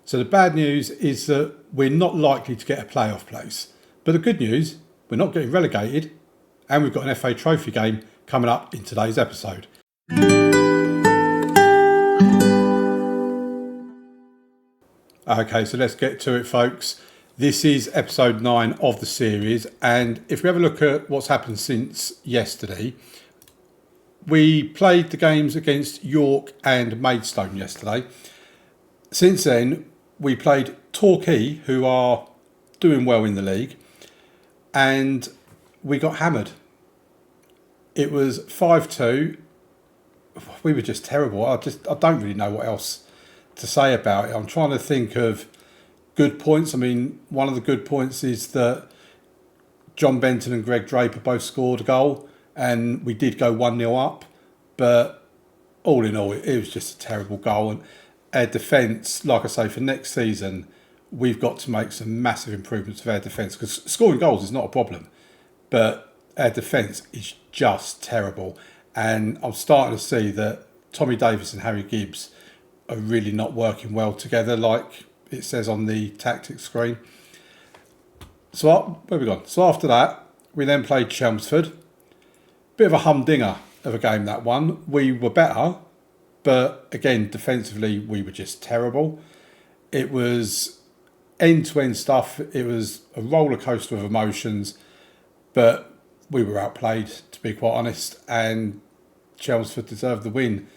So the bad news is that we're not likely to get a playoff place. But the good news, we're not getting relegated, and we've got an FA Trophy game coming up in today's episode. Okay, so let's get to it, folks. This is episode 9 of the series, and if we have a look at what's happened since yesterday, we played the games against York and Maidstone yesterday. Since then, we played Torquay, who are doing well in the league, and we got hammered. It was 5-2. We were just terrible. I don't really know what else to say about it. I'm trying to think of good points. I mean, one of the good points is that John Benton and Greg Draper both scored a goal, and we did go 1-0 up. But all in all, it was just a terrible goal. And our defence, like I say, for next season, we've got to make some massive improvements of our defence, because scoring goals is not a problem, but our defence is just terrible. And I'm starting to see that Tommy Davis and Harry Gibbs are really not working well together, like it says on the tactics screen. So where we gone? So after that, we then played Chelmsford. Bit of a humdinger of a game, that one. We were better, but again, defensively, we were just terrible. It was end-to-end stuff. It was a roller coaster of emotions, but we were outplayed, to be quite honest, and Chelmsford deserved the win.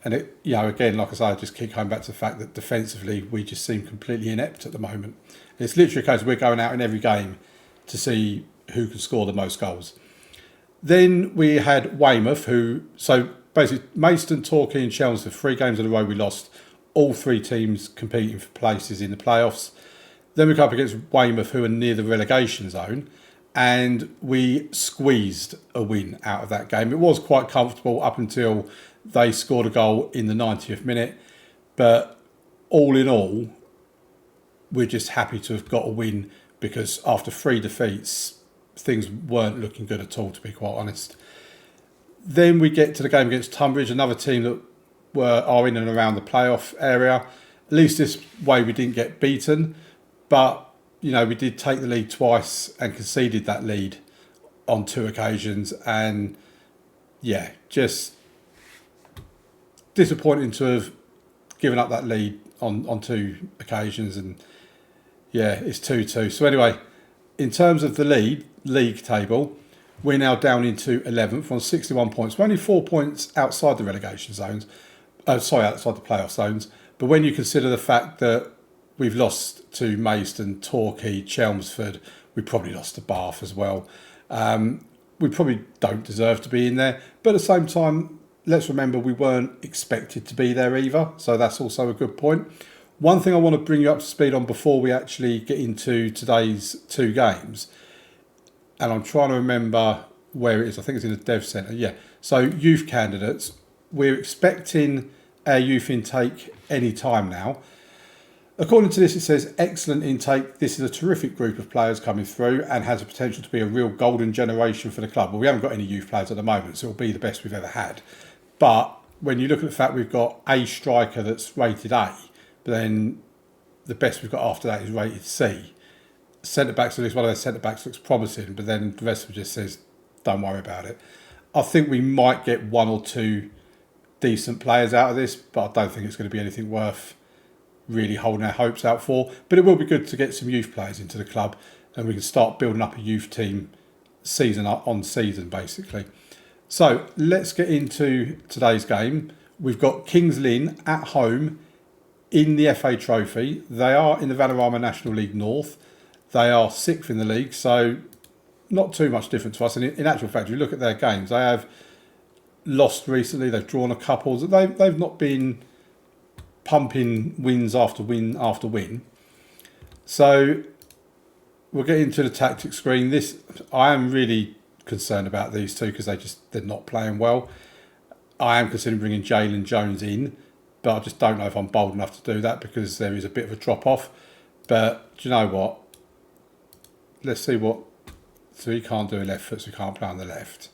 And it, again, like I say, I just keep coming back to the fact that defensively we just seem completely inept at the moment. And it's literally a case of we're going out in every game to see who can score the most goals. Then we had Weymouth, so basically Maidstone, Torquay and Chelmsford, 3 games in a row we lost, all 3 teams competing for places in the playoffs. Then we come up against Weymouth, who are near the relegation zone, and we squeezed a win out of that game. It was quite comfortable up until they scored a goal in the 90th minute. But all in all, we're just happy to have got a win, because after 3 defeats, things weren't looking good at all, to be quite honest. Then we get to the game against Tunbridge, another team that are in and around the playoff area. At least this way we didn't get beaten. But, we did take the lead twice and conceded that lead on 2 occasions. And, yeah, just disappointing to have given up that lead on 2 occasions. And, yeah, it's 2-2. So, anyway, in terms of the league table, we're now down into 11th on 61 points. We're only 4 points outside the relegation zones. Outside the playoff zones. But when you consider the fact that we've lost to Maidstone, Torquay, Chelmsford, we probably lost to Bath as well. We probably don't deserve to be in there. But at the same time, let's remember we weren't expected to be there either. So that's also a good point. One thing I want to bring you up to speed on before we actually get into today's 2 games, and I'm trying to remember where it is. I think it's in the Dev Centre. Yeah. So youth candidates, we're expecting our youth intake any time now. According to this, it says excellent intake. This is a terrific group of players coming through and has the potential to be a real golden generation for the club. Well, we haven't got any youth players at the moment, so it'll be the best we've ever had. But when you look at the fact we've got a striker that's rated A, but then the best we've got after that is rated C. Centre-backs, at least one of their centre-backs looks promising, but then the rest of it just says, don't worry about it. I think we might get 1 or 2 decent players out of this, but I don't think it's going to be anything worth really holding our hopes out for. But it will be good to get some youth players into the club, and we can start building up a youth team season on season, basically. So let's get into today's game. We've got Kings Lynn at home in the FA Trophy. They are in the Vanarama National League North. They are 6th in the league, so not too much different to us. And in actual fact, if you look at their games, they have lost recently. They've drawn a couple. They've not been pumping wins after win after win. So we'll get into the tactics screen. I am really concerned about these 2 because they're not playing well. I am considering bringing Jalen Jones in, but I just don't know if I'm bold enough to do that because there is a bit of a drop off. But do you know what? Let's see what. So he can't do a left foot, so he can't play on the left.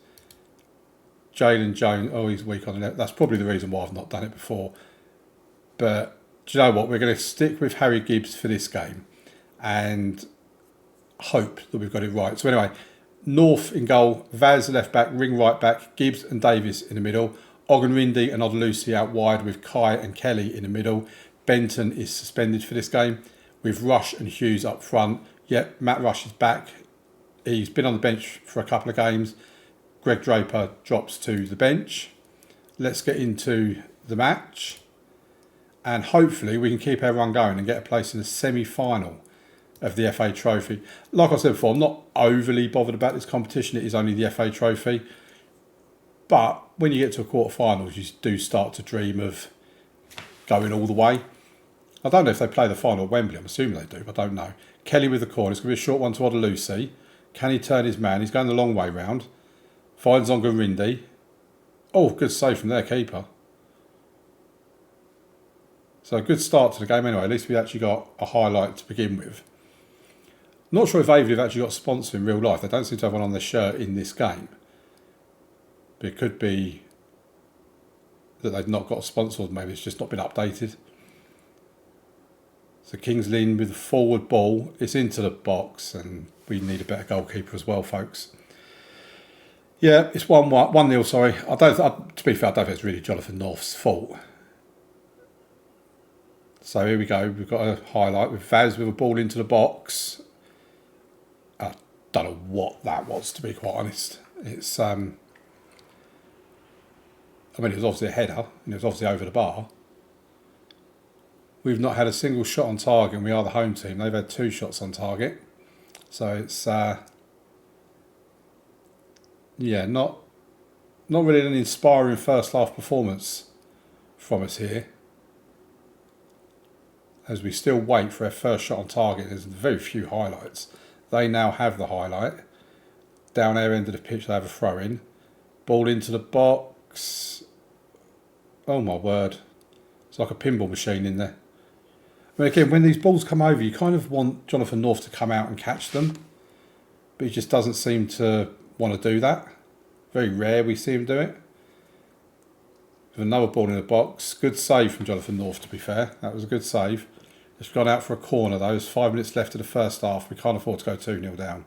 Jalen Jones, he's weak on the left. That's probably the reason why I've not done it before. But do you know what? We're going to stick with Harry Gibbs for this game and hope that we've got it right. So anyway, North in goal, Vaz left back, Ring right back, Gibbs and Davis in the middle, Ogunrindi and Odelusi out wide with Kai and Kelly in the middle. Benton is suspended for this game with Rush and Hughes up front. Yep, Matt Rush is back. He's been on the bench for a couple of games. Greg Draper drops to the bench. Let's get into the match. And hopefully we can keep everyone going and get a place in the semi-final of the FA Trophy. Like I said before, I'm not overly bothered about this competition. It is only the FA Trophy. But when you get to a quarter-finals, you do start to dream of going all the way. I don't know if they play the final at Wembley. I'm assuming they do, but I don't know. Kelly with the corner. It's going to be a short one to Odelusi. Can he turn his man? He's going the long way round. Finds Ogunrindi. Oh, good save from their keeper. So a good start to the game anyway. At least we actually got a highlight to begin with. Not sure if Aveley have actually got a sponsor in real life. They don't seem to have one on their shirt in this game. But it could be that they've not got a sponsor, or maybe it's just not been updated. So Kings Lynn with the forward ball. It's into the box and we need a better goalkeeper as well, folks. Yeah, it's 1-0, sorry. To be fair, I don't think it's really Jonathan North's fault. So here we go. We've got a highlight with Vaz with a ball into the box. I don't know what that was, to be quite honest. It's, I mean, it was obviously a header and it was obviously over the bar. We've not had a single shot on target and we are the home team. They've had 2 shots on target. So it's, yeah, not really an inspiring first half performance from us here. As we still wait for our first shot on target, there's very few highlights. They now have the highlight. Down our end of the pitch, they have a throw in. Ball into the box. Oh my word. It's like a pinball machine in there. I mean, again, when these balls come over, you kind of want Jonathan North to come out and catch them. But he just doesn't seem to want to do that. Very rare we see him do it. With another ball in the box. Good save from Jonathan North, to be fair. That was a good save. It's gone out for a corner, though. There's 5 minutes left of the first half. We can't afford to go 2-0 down.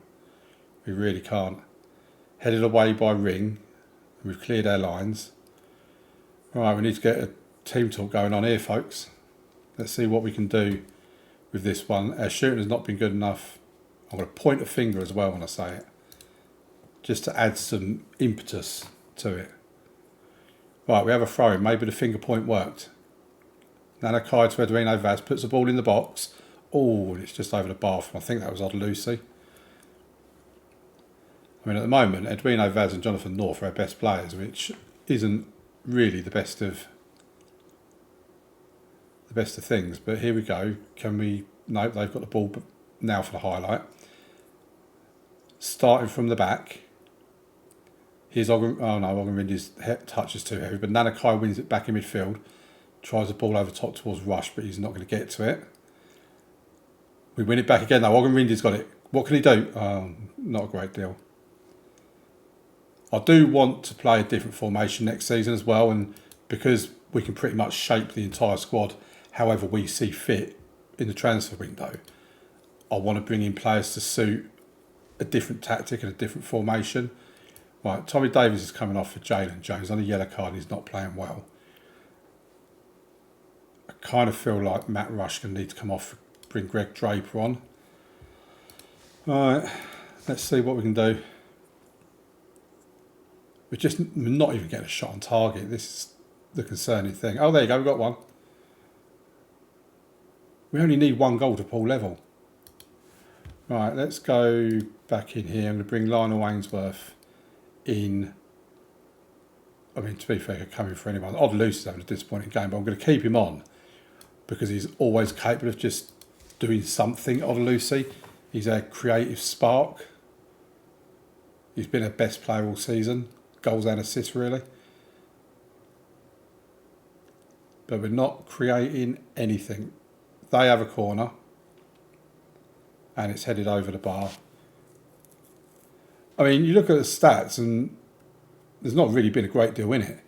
We really can't. Headed away by Ring. We've cleared our lines. Right, we need to get a team talk going on here, folks. Let's see what we can do with this one. Our shooting has not been good enough. I'm going to point a finger as well when I say it. Just to add some impetus to it. Right, we have a throw in. Maybe the finger point worked. Nana Kai to Edwino Vaz puts the ball in the box. Oh, and it's just over the bar from, I think that was Odelusi. I mean, at the moment, Edwino Vaz and Jonathan North are our best players, which isn't really the best of things. But here we go. Can we? No, they've got the ball now for the highlight. Starting from the back. Here's Ogunrindi's touch is too heavy, but Nana Kai wins it back in midfield. Tries the ball over top towards Rush, but he's not going to get to it. We win it back again though. Ogunrindi's got it. What can he do? Not a great deal. I do want to play a different formation next season as well, and because we can pretty much shape the entire squad however we see fit in the transfer window, I want to bring in players to suit a different tactic and a different formation. Right, Tommy Davies is coming off for Jalen Jones on a yellow card. He's not playing well. I kind of feel like Matt Rush going to need to come off, bring Greg Draper on. Right, let's see what we can do. We're not even getting a shot on target. This is the concerning thing. Oh, there you go, we've got one. We only need 1 goal to pull level. Right, let's go back in here. I'm going to bring Lionel Ainsworth in. I mean, to be fair, coming for anyone. Odelusi's having a disappointing game, but I'm going to keep him on because he's always capable of just doing something. Odelusi, he's a creative spark. He's been our best player all season. Goals and assists, really. But we're not creating anything. They have a corner. And it's headed over the bar. I mean, you look at the stats and there's not really been a great deal in it.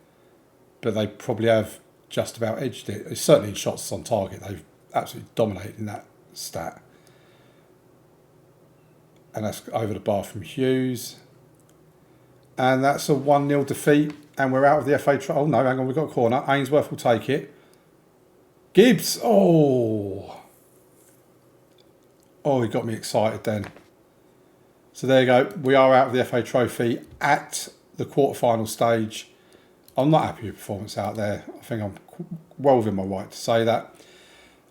But they probably have just about edged it. It's certainly in shots on target. They've absolutely dominated in that stat. And that's over the bar from Hughes. And that's a 1-0 defeat. And we're out of the FA Oh, no, hang on, we've got a corner. Ainsworth will take it. Gibbs. Oh, he got me excited then. So there you go. We are out of the FA Trophy at the quarter-final stage. I'm not happy with performance out there. I think I'm well within my right to say that.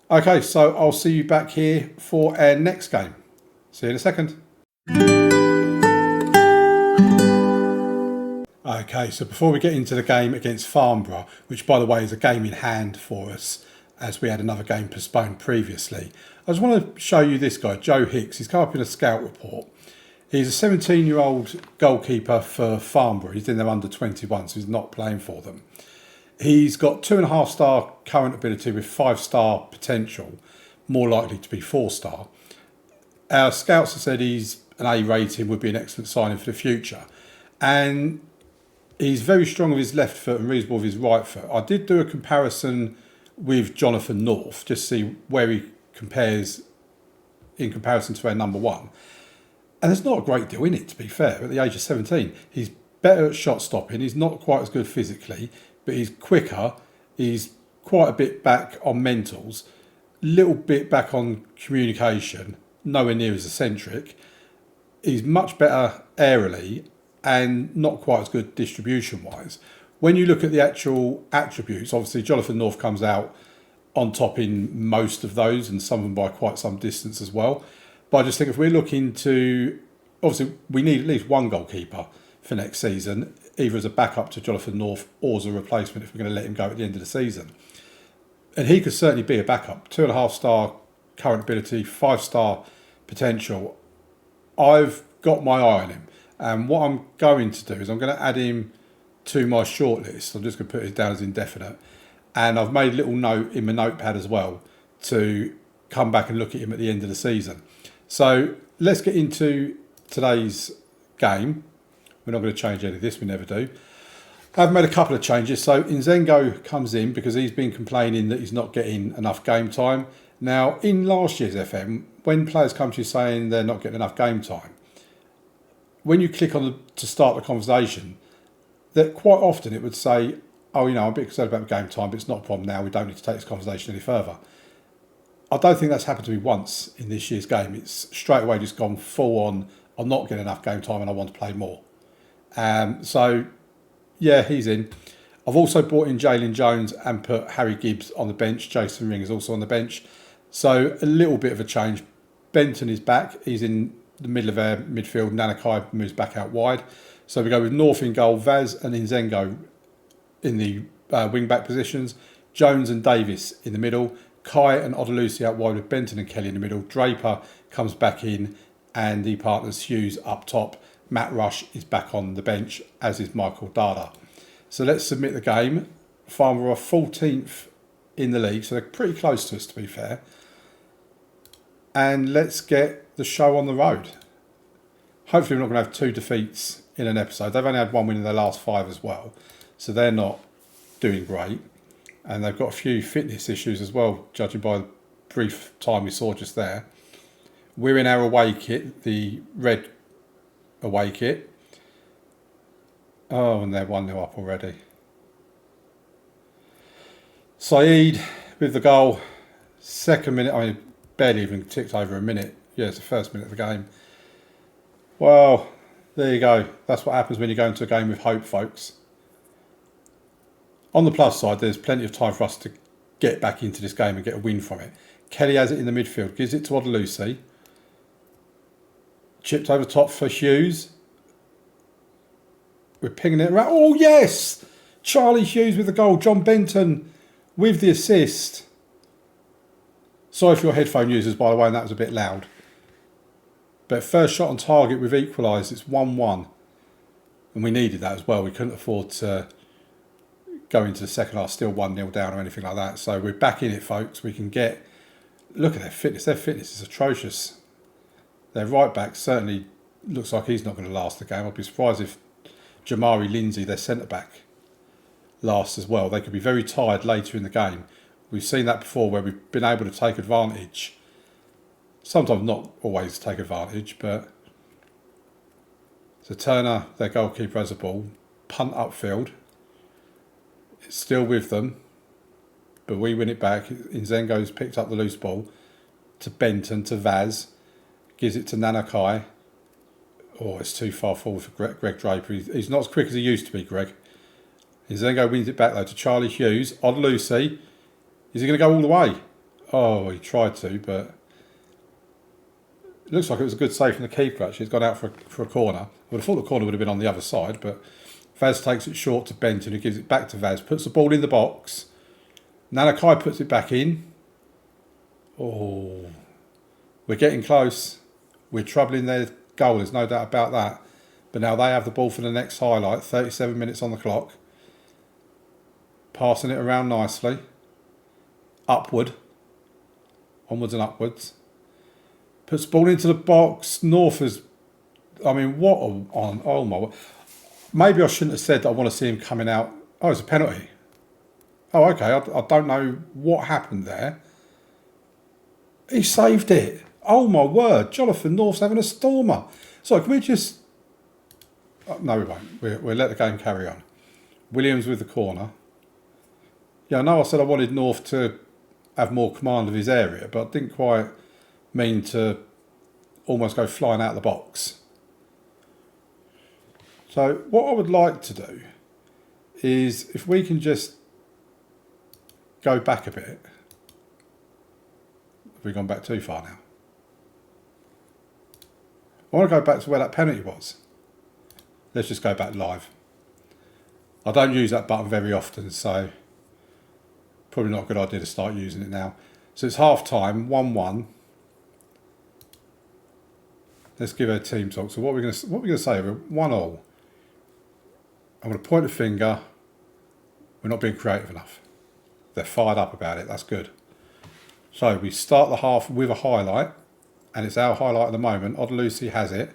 Okay, so I'll see you back here for our next game. See you in a second. Okay, so before we get into the game against Farnborough, which by the way is a game in hand for us, as we had another game postponed previously, I just want to show you this guy, Joe Hicks. He's come up in a scout report. He's a 17-year-old goalkeeper for Farnborough. He's in their under-21, so he's not playing for them. He's got 2.5-star current ability with 5-star potential, more likely to be 4-star. Our scouts have said he's an A rating, would be an excellent signing for the future. And he's very strong with his left foot and reasonable with his right foot. I did do a comparison with Jonathan North, just to see where he compares in comparison to our number one. And there's not a great deal in it, to be fair. At the age of 17, he's better at shot stopping. He's not quite as good physically, but he's quicker. He's quite a bit back on mentals, little bit back on communication, nowhere near as eccentric. He's much better aerially and not quite as good distribution-wise. When you look at the actual attributes, obviously Jonathan North comes out on top in most of those, and some of them by quite some distance as well. But I just think if we're looking to, obviously we need at least one goalkeeper for next season, either as a backup to Jonathan North or as a replacement if we're going to let him go at the end of the season. And he could certainly be a backup. 2.5-star current ability, 5-star potential. I've got my eye on him. And what I'm going to do is I'm going to add him to my shortlist. I'm just going to put it down as indefinite. And I've made a little note in my notepad as well to come back and look at him at the end of the season. So let's get into today's game. We're not going to change any of this, we never do. I've made a couple of changes. So Nzengo comes in because he's been complaining that he's not getting enough game time. Now, in last year's FM, when players come to you saying they're not getting enough game time, when you click on to start the conversation, that quite often it would say, oh, I'm a bit concerned about game time, but it's not a problem now. We don't need to take this conversation any further. I don't think that's happened to me once in this year's game. It's straight away just gone full on, I'm not getting enough game time and I want to play more. So, yeah, he's in. I've also brought in Jalen Jones and put Harry Gibbs on the bench. Jason Ring is also on the bench. So a little bit of a change. Benton is back. He's in the middle of our midfield. Nanakai moves back out wide. So we go with North in goal, Vaz and Nzengo in the wing-back positions. Jones and Davis in the middle. Kai and Odelusi out wide with Benton and Kelly in the middle. Draper comes back in and he partners Hughes up top. Matt Rush is back on the bench, as is Michael Dada. So let's submit the game. Farnborough are 14th in the league, so they're pretty close to us, to be fair. And let's get the show on the road. Hopefully we're not going to have 2 defeats in an episode. They've only had 1 win in their last 5 as well, so they're not doing great. And they've got a few fitness issues as well, judging by the brief time we saw just there. We're in our away kit, the red away kit. Oh, and they're 1-0 up already. Saeed with the goal. Second minute, I mean, barely even ticked over a minute. Yeah, it's the first minute of the game. Well, there you go. That's what happens when you go into a game with hope, folks. On the plus side, there's plenty of time for us to get back into this game and get a win from it. Kelly has it in the midfield, gives it to Odelusi. Chipped over top for Hughes. We're pinging it around. Oh, yes! Charlie Hughes with the goal. John Benton with the assist. Sorry for your headphone users, by the way, and that was a bit loud. But first shot on target, we've equalised. It's 1-1. And we needed that as well. We couldn't afford to go into the second half still 1-0 down or anything like that. So we're back in it, folks. We can get... Look at their fitness. Their fitness is atrocious. Their right back certainly looks like he's not going to last the game. I'd be surprised if Jamari Lindsay, their centre back, last as well. They could be very tired later in the game. We've seen that before where we've been able to take advantage. Sometimes not always take advantage, but... So Turner, their goalkeeper, has a ball. Punt upfield. It's still with them. But we win it back. Nzengo's picked up the loose ball to Benton, to Vaz. Gives it to Nanakai. Oh, it's too far forward for Greg Draper. He's not as quick as he used to be, Greg. Nzengo wins it back though to Charlie Hughes. Odd Lucy. Is he going to go all the way? Oh, he tried to, but... It looks like it was a good save from the keeper, actually. He's gone out for a corner. I would have thought the corner would have been on the other side, but Vaz takes it short to Benton, who gives it back to Vaz. Puts the ball in the box. Nanakai puts it back in. Oh, we're getting close. We're troubling their goal, there's no doubt about that. But now they have the ball for the next highlight. 37 minutes on the clock. Passing it around nicely. Upward. Onwards and upwards. Puts the ball into the box. North has... I mean, what on... Oh, my... Maybe I shouldn't have said that I want to see him coming out. Oh, it's a penalty. Oh, okay. I don't know what happened there. He saved it. Oh, my word. Jonathan North's having a stormer. So, can we just... Oh, no, we won't. We'll let the game carry on. Williams with the corner. Yeah, I know I said I wanted North to have more command of his area, but I didn't quite mean to almost go flying out of the box. So what I would like to do is if we can just go back a bit. Have we gone back too far now? I want to go back to where that penalty was. Let's just go back live. I don't use that button very often, so probably not a good idea to start using it now. So it's half time, 1-1. Let's give a team talk. So what we're going to say? We're 1-1. I'm going to point a finger. We're not being creative enough. They're fired up about it. That's good. So we start the half with a highlight, and it's our highlight at the moment. Odd Lucy has it.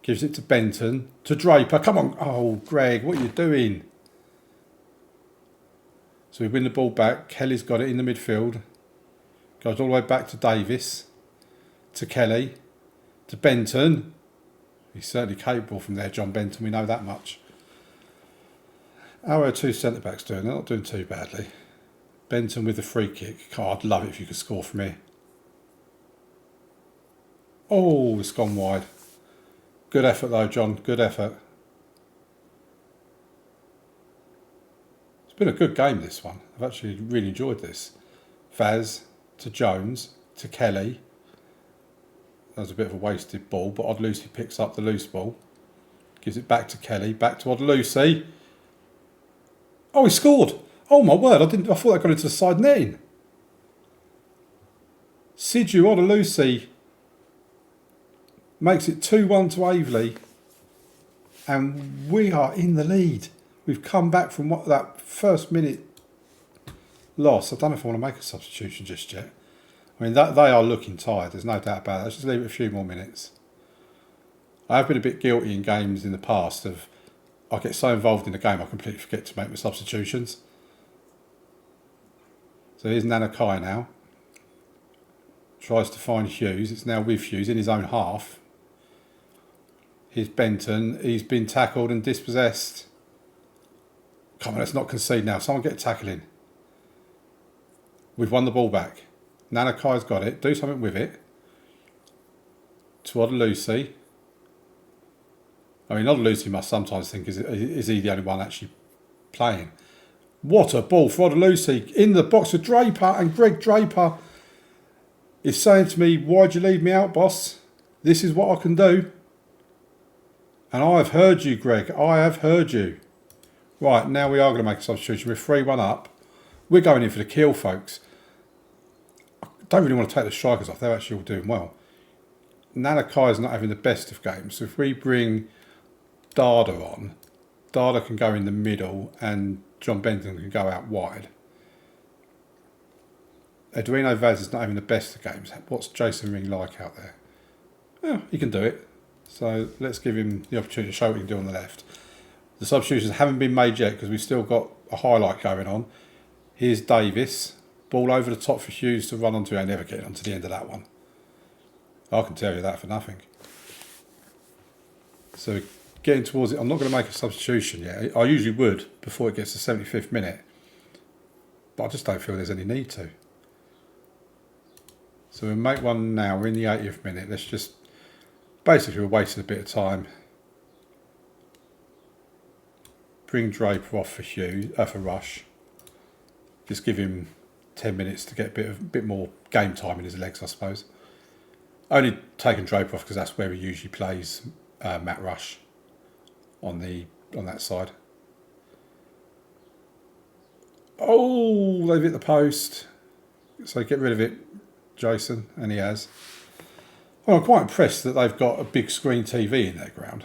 Gives it to Benton, to Draper. Come on. Oh, Greg, what are you doing? So we win the ball back. Kelly's got it in the midfield. Goes all the way back to Davis. To Kelly. To Benton. He's certainly capable from there, John Benton. We know that much. How are two centre-backs doing? They're not doing too badly. Benton with the free kick. God, I'd love it if you could score from here. Oh, it's gone wide. Good effort though, John. Good effort. It's been a good game, this one. I've actually really enjoyed this. Vaz to Jones to Kelly. That was a bit of a wasted ball, but Odd Lucy picks up the loose ball. Gives it back to Kelly. Back to Odd Lucy. Oh, he scored. Oh my word, I thought that got into the side netting. Sidhu Odd Lucy makes it 2-1 to Aveley. And we are in the lead. We've come back from that first minute loss. I don't know if I want to make a substitution just yet. I mean, they are looking tired. There's no doubt about it. Let's just leave it a few more minutes. I have been a bit guilty in games in the past of I get so involved in the game I completely forget to make my substitutions. So here's Nanakai now. Tries to find Hughes. It's now with Hughes in his own half. Here's Benton. He's been tackled and dispossessed. Come on, let's not concede now. Someone get a tackle in. We've won the ball back. Nanakai's got it. Do something with it. To Odd Lucy. I mean, Odd Lucy must sometimes think, is he the only one actually playing? What a ball for Odd Lucy. In the box of Draper, and Greg Draper is saying to me, why'd you leave me out, boss? This is what I can do. And I have heard you, Greg. I have heard you. Right, now we are going to make a substitution. We're 3-1 up. We're going in for the kill, folks. I don't really want to take the strikers off. They're actually all doing well. Nanakai's not having the best of games. So if we bring Dada on, Dada can go in the middle and John Benton can go out wide. Eduino Vaz is not having the best of games. What's Jason Ring like out there? Well, he can do it. So let's give him the opportunity to show what he can do on the left. The substitutions haven't been made yet because we've still got a highlight going on. Here's Davis. Ball over the top for Hughes to run onto. I never get onto the end of that one. I can tell you that for nothing. So getting towards it, I'm not going to make a substitution yet. I usually would before it gets to the 75th minute. But I just don't feel there's any need to. So we'll make one now. We're in the 80th minute. Let's just... Basically, we're wasting a bit of time. Bring Draper off for for Rush. Just give him 10 minutes to get a bit more game time in his legs, I suppose. Only taking Draper off because that's where he usually plays Matt Rush on that side. Oh, they've hit the post. So get rid of it, Jason, and he has. Well, I'm quite impressed that they've got a big screen TV in their ground.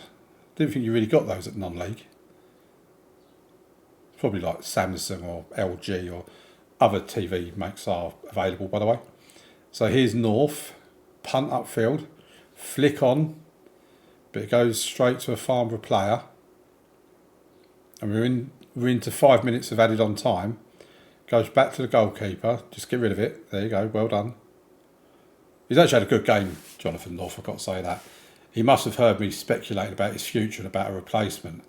Didn't think you really got those at non-league. Probably like Samsung or LG or other TV makes are available, by the way. So here's North, punt upfield, flick on, but it goes straight to a Farnborough player. And we're into 5 minutes of added on time. Goes back to the goalkeeper. Just get rid of it. There you go. Well done. He's actually had a good game, Jonathan North, I've got to say that. He must have heard me speculate about his future and about a replacement.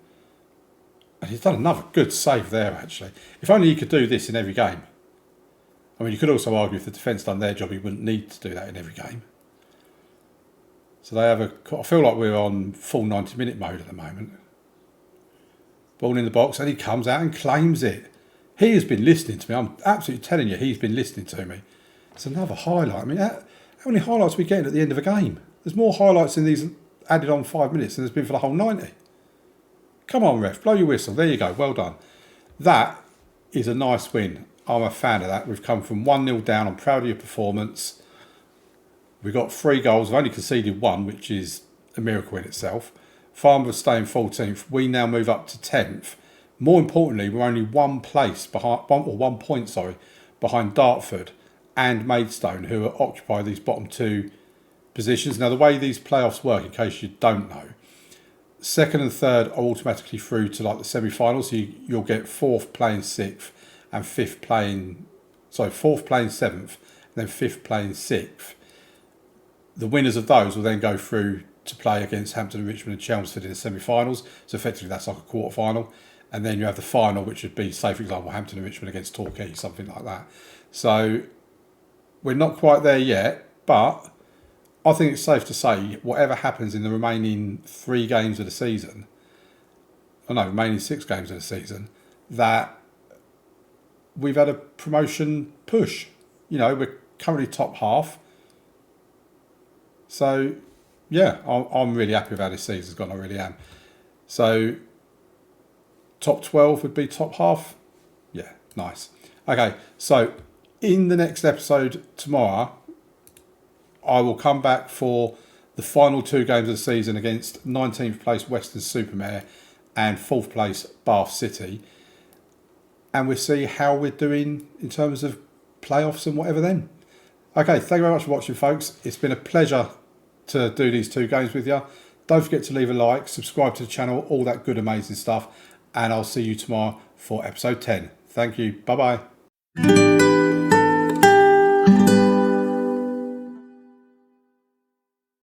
And he's done another good save there, actually. If only he could do this in every game. I mean, you could also argue if the defence done their job, he wouldn't need to do that in every game. So they have I feel like we're on full 90-minute mode at the moment. Ball in the box, and he comes out and claims it. He has been listening to me. I'm absolutely telling you, he's been listening to me. It's another highlight. I mean, how many highlights are we getting at the end of a game? There's more highlights in these added on 5 minutes than there's been for the whole 90. Come on, ref, blow your whistle. There you go, well done. That is a nice win. I'm a fan of that. We've come from 1-0 down. I'm proud of your performance. We've got 3 goals. We've only conceded 1, which is a miracle in itself. Farnborough staying 14th. We now move up to 10th. More importantly, we're only 1 point behind Dartford and Maidstone, who occupy these bottom 2 positions. Now, the way these playoffs work, in case you don't know, 2nd and 3rd are automatically through to like the semi-finals. So you'll get 4th playing 6th and 4th playing 7th, and then 5th playing 6th. The winners of those will then go through to play against Hampton and Richmond and Chelmsford in the semi-finals. So effectively that's like a quarter-final. And then you have the final, which would be, say, for example, Hampton and Richmond against Torquay, something like that. So we're not quite there yet, but I think it's safe to say whatever happens in the remaining 3 games of the season, remaining 6 games of the season, that we've had a promotion push. You know, we're currently top half. So, yeah, I'm really happy with how this season's gone. I really am. So, top 12 would be top half. Yeah, nice. Okay, so in the next episode tomorrow, I will come back for the final 2 games of the season against 19th place Western-super-Mare and 4th place Bath City. And we'll see how we're doing in terms of playoffs and whatever then. Okay, thank you very much for watching, folks. It's been a pleasure to do these 2 games with you. Don't forget to leave a like, subscribe to the channel, all that good, amazing stuff. And I'll see you tomorrow for episode 10. Thank you. Bye-bye.